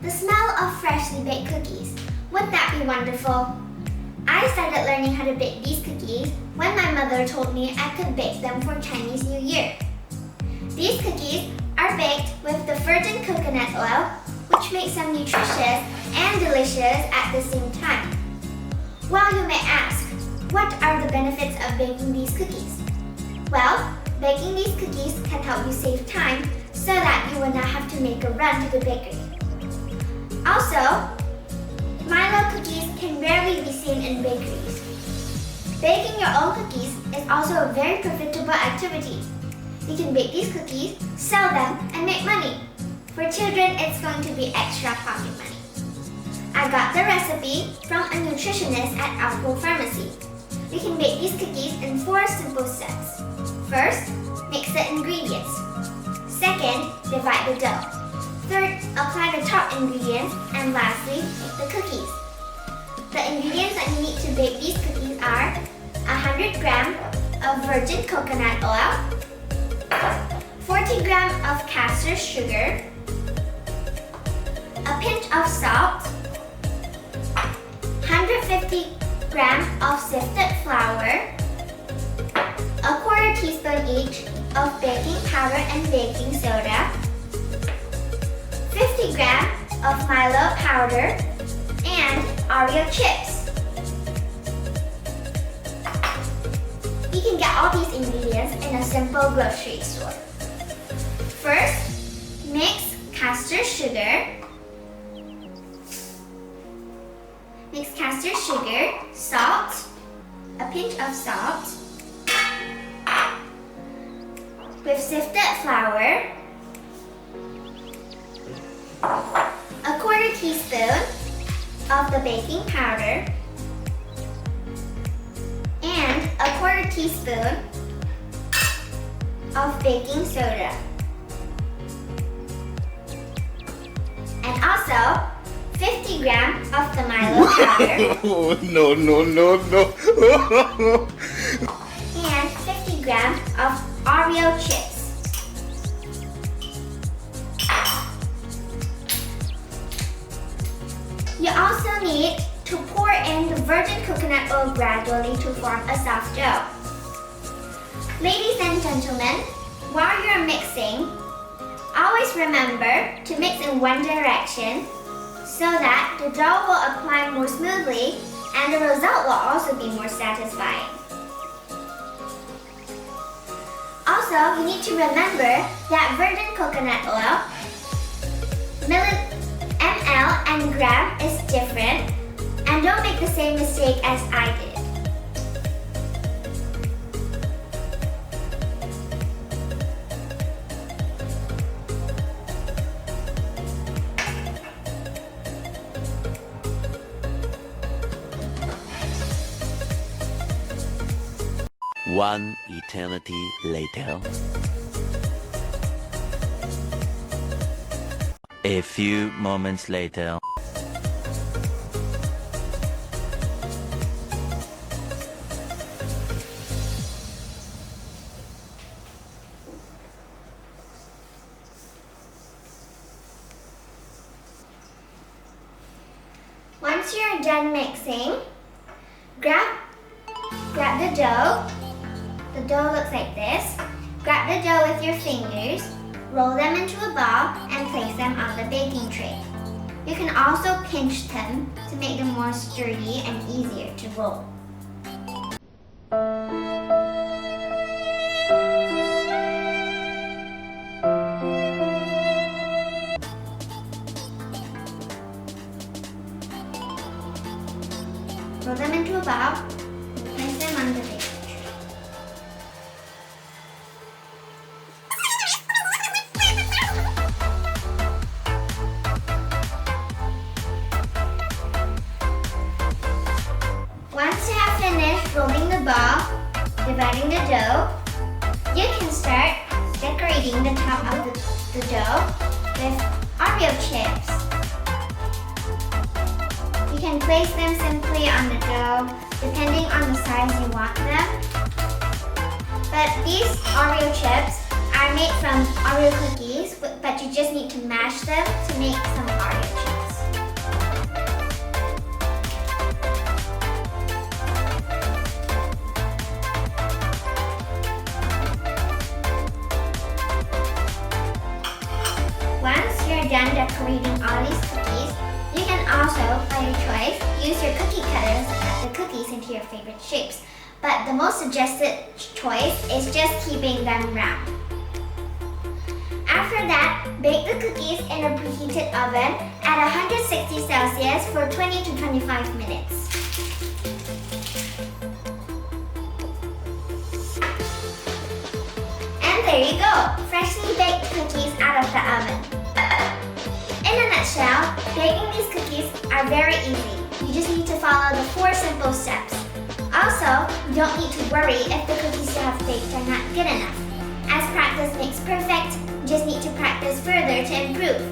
The smell of freshly baked cookies. Wouldn't that be wonderful? I started learning how to bake these cookies when my mother told me I could bake them for Chinese New Year. These cookies are baked with the virgin coconut oil, which makes them nutritious and delicious at the same time. Well, you may ask, what are the benefits of baking these cookies? Well, baking these cookies can help you save time so that you will not have to make a run to the bakery. Also, Milo cookies can rarely be seen in bakeries. Baking your own cookies is also a very profitable activity. You can bake these cookies, sell them, and make money. For children, it's going to be extra pocket money. I got the recipe from a nutritionist at Apple Pharmacy. You can bake these cookies in 4 simple steps. First, mix the ingredients. Second, divide the dough. Third, apply the top ingredients. And lastly, make the cookies. The ingredients that you need to bake these cookies are 100 grams of virgin coconut oil, 40 grams of castor sugar, a pinch of salt, 150 grams of sifted flour, a quarter teaspoon each of baking powder and baking soda, 50 grams of Milo powder, and Oreo chips. You can get all these ingredients in a simple grocery store. First, mix castor sugar. Mix castor sugar, salt, a pinch of salt, with sifted flour, a quarter teaspoon of the baking powder, and a quarter teaspoon of baking soda. And also 50 grams of the Milo powder. Oh, no. And 50 grams of Oreo chips. You also need to pour in the virgin coconut oil gradually to form a soft dough. Ladies and gentlemen, while you're mixing, always remember to mix in one direction so that the dough will apply more smoothly and the result will also be more satisfying. Also, you need to remember that virgin coconut oil, ml and gram is different, and don't make the same mistake as I did. One eternity later. A few moments later. Once you're done mixing, grab the dough. The dough looks like this. Grab the dough with your fingers, roll them into a ball, and place them on the baking tray. You can also pinch them to make them more sturdy and easier to roll. Roll them into a ball, and place them on the baking tray. Once you have finished rolling the ball, dividing the dough, you can start decorating the top of the dough with Oreo chips. You can place them simply on the dough, depending on the size you want them. But these Oreo chips are made from Oreo cookies, but you just need to mash them to make some Oreo chips. all these cookies. You can also, by your choice, use your cookie cutters to cut the cookies into your favorite shapes. But the most suggested choice is just keeping them round. After that, bake the cookies in a preheated oven at 160 Celsius for 20 to 25 minutes. And there you go, freshly baked cookies out of the oven. In a nutshell, baking these cookies are very easy. You just need to follow the 4 simple steps. Also, you don't need to worry if the cookies you have baked are not good enough. As practice makes perfect, you just need to practice further to improve.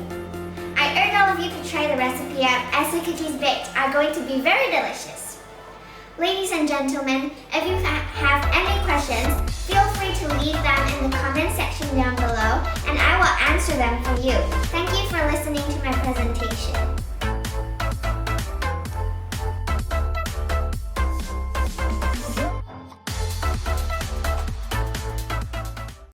I urge all of you to try the recipe out as the cookies baked are going to be very delicious. Ladies and gentlemen, if you have any questions, feel free to leave them in the comment section down below and I will answer them for you. Thank you for listening to my presentation.